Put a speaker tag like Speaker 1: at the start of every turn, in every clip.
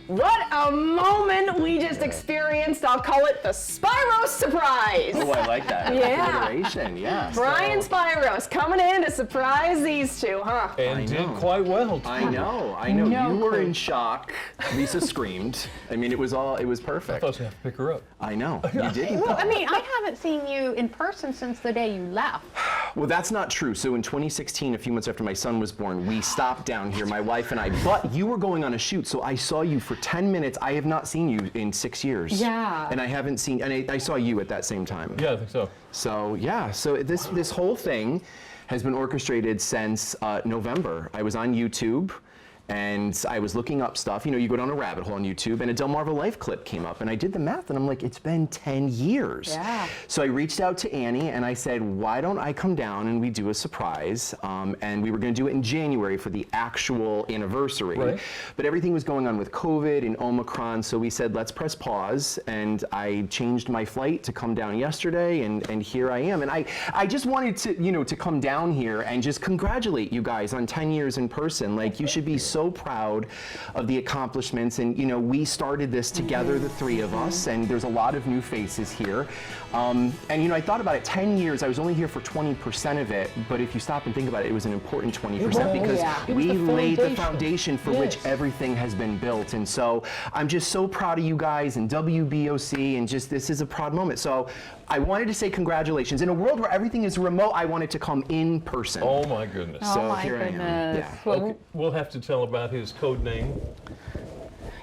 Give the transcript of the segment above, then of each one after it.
Speaker 1: What a moment we just experienced. I'll call it the Spyros surprise.
Speaker 2: Oh, I like that.
Speaker 1: Yeah.
Speaker 2: Alliteration, yeah.
Speaker 1: Brian Spyros coming in to surprise these two, huh?
Speaker 3: And did quite well, too.
Speaker 2: I know.
Speaker 1: No
Speaker 2: You were
Speaker 1: clue.
Speaker 2: in shock. Lisa screamed. I mean, it was
Speaker 3: I
Speaker 2: perfect.
Speaker 3: thought you have to pick her up.
Speaker 2: I know. You didn't.
Speaker 4: Well, I mean, I haven't seen you in person since the day you left.
Speaker 2: Well, that's not true. So in 2016, a few months after my son was born, we stopped down here, my wife and I, but you were going on a shoot, so I saw you for 10 minutes. I have not seen you in 6 years.
Speaker 4: Yeah.
Speaker 2: And I haven't seen, and I saw you at that same time.
Speaker 3: Yeah, I think so.
Speaker 2: So yeah, so this whole thing has been orchestrated since November. I was on YouTube and I was looking up stuff. You know, you go down a rabbit hole on YouTube and a Delmarva Life clip came up and I did the math and I'm like, it's been 10 years.
Speaker 4: Yeah.
Speaker 2: So I reached out to Annie and I said, why don't I come down and we do a surprise? And we were gonna do it in January for the actual anniversary.
Speaker 3: Right.
Speaker 2: But everything was going on with COVID and Omicron, so we said, let's press pause. And I changed my flight to come down yesterday and here I am. And I just wanted to, you know, to come down here and just congratulate you guys on 10 years in person. Like, you should be so proud of the accomplishments. And, you know, we started this together, the three of us, and there's a lot of new faces here. And, you know, I thought about it, 10 years, I was only here for 20% of it, but if you stop and think about it, it was an important 20% because we laid the foundation for which everything has been built. And so I'm just so proud of you guys and WBOC, and just, this is a proud moment. So I wanted to say congratulations. In a world where everything is remote, I wanted to come in person.
Speaker 3: Oh, my goodness.
Speaker 2: So
Speaker 4: oh, my
Speaker 2: here
Speaker 4: goodness.
Speaker 2: I am. Yeah.
Speaker 3: Okay, we'll have to tell about his code name.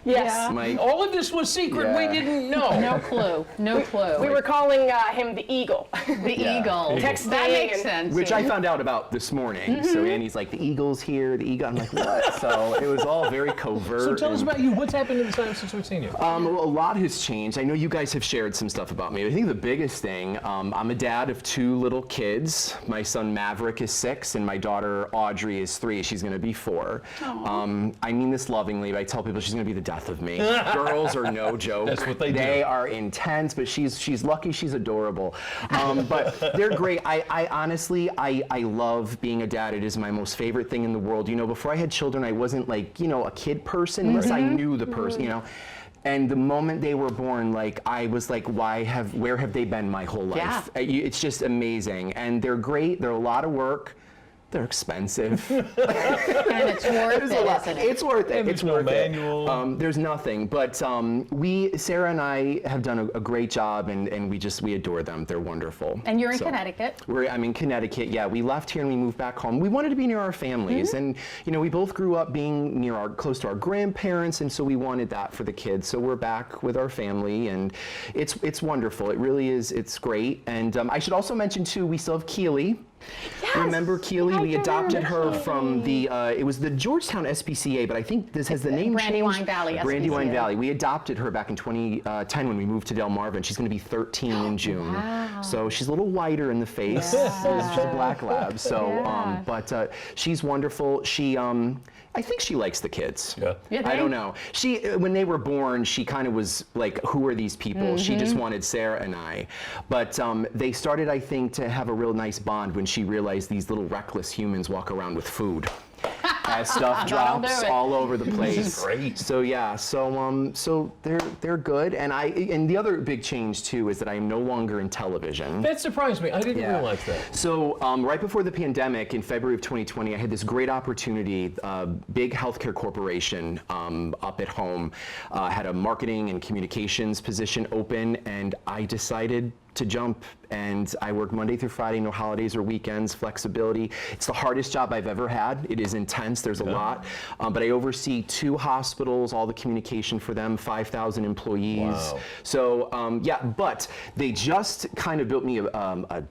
Speaker 1: Yes.
Speaker 2: My-
Speaker 3: All of this was secret. We
Speaker 2: Yeah.
Speaker 3: didn't know.
Speaker 4: No clue. No clue.
Speaker 1: We were calling him the Eagle.
Speaker 4: the
Speaker 2: Yeah.
Speaker 4: eagle.
Speaker 1: Texting
Speaker 4: That makes
Speaker 1: and-
Speaker 4: sense.
Speaker 2: Which
Speaker 4: yeah.
Speaker 2: I found out about this morning. So Annie's like, the Eagle's here, the Eagle. I'm like, what? So it was all very covert.
Speaker 3: So tell us
Speaker 2: and-
Speaker 3: about you. What's happened in the time since we've seen you?
Speaker 2: Well, a lot has changed. I know you guys have shared some stuff about me. I think the biggest thing, I'm a dad of 2 little kids. My son Maverick is 6 and my daughter Audrey is 3. She's gonna be 4. I mean this lovingly, but I tell people she's gonna be the death of me. Girls are no joke.
Speaker 3: That's what they do.
Speaker 2: They are intense, but she's lucky, she's adorable. But they're great. I honestly, I love being a dad. It is my most favorite thing in the world. You know, before I had children, I wasn't like, you know, a kid person unless I knew the person, you know. And the moment they were born, like, I was like, where have they been my whole life? It's just amazing. And they're great. They're a lot of work. They're expensive.
Speaker 4: And it's worth it, isn't it?
Speaker 2: It's worth it.
Speaker 3: And
Speaker 2: It's
Speaker 3: there's no
Speaker 2: worth
Speaker 3: manual.
Speaker 2: it. There's nothing. But Sarah and I have done a great job, and we adore them. They're wonderful.
Speaker 4: And you're in
Speaker 2: So,
Speaker 4: Connecticut.
Speaker 2: I'm in Connecticut. Yeah, we left here and we moved back home. We wanted to be near our families, and you know, we both grew up being close to our grandparents, and so we wanted that for the kids. So we're back with our family, and it's wonderful. It really is. It's great. And I should also mention too, we still have Keely.
Speaker 4: Yes.
Speaker 2: Remember Keely?
Speaker 4: I
Speaker 2: We
Speaker 4: do
Speaker 2: adopted
Speaker 4: remember
Speaker 2: her from the, it was the Georgetown SPCA, but I think this has the name
Speaker 4: Brandywine
Speaker 2: changed.
Speaker 4: Valley
Speaker 2: Brandywine
Speaker 4: SPCA.
Speaker 2: Valley. We adopted her back in 2010 when we moved to Delmarva, and she's going to be 13 in June.
Speaker 4: Wow.
Speaker 2: So she's a little whiter in the face. She's a black lab. So,
Speaker 4: Yeah.
Speaker 2: but she's wonderful. She, I think she likes the kids.
Speaker 3: Yeah.
Speaker 4: You
Speaker 2: I
Speaker 4: think?
Speaker 2: don't know. She, when they were born, she kind of was like, who are these people? She just wanted Sarah and I. But they started, I think, to have a real nice bond when she realized these little reckless humans walk around with food. As stuff drops
Speaker 4: do it.
Speaker 2: all over the place.
Speaker 3: Great.
Speaker 2: So yeah, so they're good. And the other big change too is that I am no longer in television.
Speaker 3: That surprised me. I didn't realize that.
Speaker 2: So right before the pandemic in February of 2020, I had this great opportunity. Big healthcare corporation up at home had a marketing and communications position open, and I decided to jump, and I work Monday through Friday, no holidays or weekends, flexibility. It's the hardest job I've ever had. It is intense, there's a lot, but I oversee 2 hospitals, all the communication for them, 5,000 employees.
Speaker 3: Wow.
Speaker 2: So yeah, but they just kind of built me a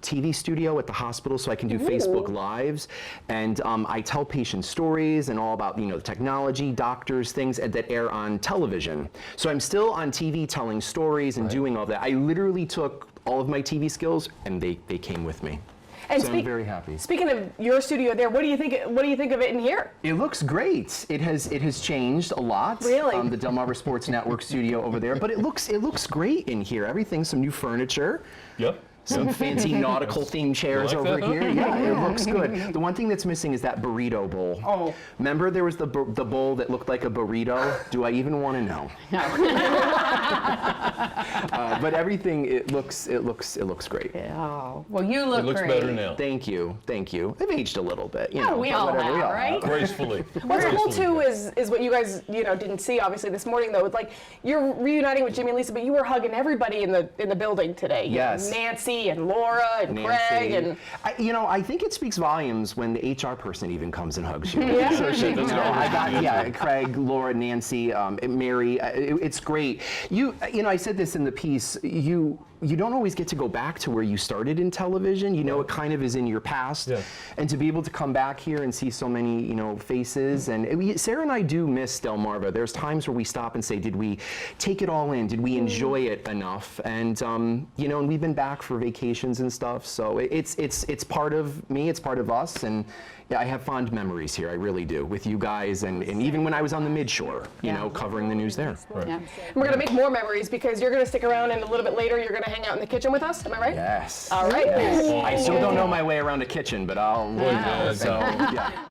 Speaker 2: TV studio at the hospital so I can do Facebook Lives, and I tell patient stories and all about, you know, the technology, doctors, things that air on television. So I'm still on TV telling stories and doing all that. I literally took all of my TV skills, and they came with me.
Speaker 1: And
Speaker 2: So I'm very happy.
Speaker 1: Speaking of your studio there, what do you think of it in here?
Speaker 2: It looks great. It has changed a lot.
Speaker 1: Really?
Speaker 2: The Delmarva Sports Network studio over there, but it looks great in here. Everything, some new furniture.
Speaker 3: Yep.
Speaker 2: some fancy nautical themed chairs
Speaker 3: You like
Speaker 2: over
Speaker 3: that, huh?
Speaker 2: here. Yeah, it looks good. The one thing that's missing is that burrito bowl.
Speaker 1: Oh.
Speaker 2: Remember there was the bowl that looked like a burrito? Do I even want to know? But everything, it looks great.
Speaker 4: Oh, well, you look
Speaker 3: It looks
Speaker 4: great.
Speaker 3: better now.
Speaker 2: Thank you. I've aged a little bit. You
Speaker 4: Oh,
Speaker 2: know,
Speaker 4: we
Speaker 2: but
Speaker 4: all
Speaker 2: whatever,
Speaker 4: have, right?
Speaker 3: Gracefully.
Speaker 1: What's cool
Speaker 3: Gracefully
Speaker 1: too
Speaker 3: good.
Speaker 1: is what you guys didn't see obviously this morning though. It's like you're reuniting with Jimmy and Lisa, but you were hugging everybody in the building today. You know,
Speaker 2: Yes.
Speaker 1: Nancy and Laura and Craig and
Speaker 2: I think it speaks volumes when the HR person even comes and hugs you.
Speaker 1: Yeah.
Speaker 2: So she,
Speaker 3: That's
Speaker 2: I
Speaker 3: right.
Speaker 2: got Craig, Laura, Nancy, Mary. It's great. I said this in the piece. You don't always get to go back to where you started in television. It kind of is in your past.
Speaker 3: Yeah.
Speaker 2: And to be able to come back here and see so many, faces. And Sarah and I do miss Delmarva. There's times where we stop and say, did we take it all in? Did we enjoy it enough? And, and we've been back for vacations and stuff. So it's part of me, it's part of us. And yeah, I have fond memories here, I really do, with you guys. And even when I was on the Midshore, covering the news there.
Speaker 4: Yeah.
Speaker 1: And we're gonna make more memories because you're gonna stick around and a little bit later you're gonna hang out in the kitchen with us. Am I right?
Speaker 2: Yes.
Speaker 1: All right.
Speaker 2: I still don't know my way around a kitchen, but I'll.
Speaker 3: Boy,
Speaker 2: So, yeah.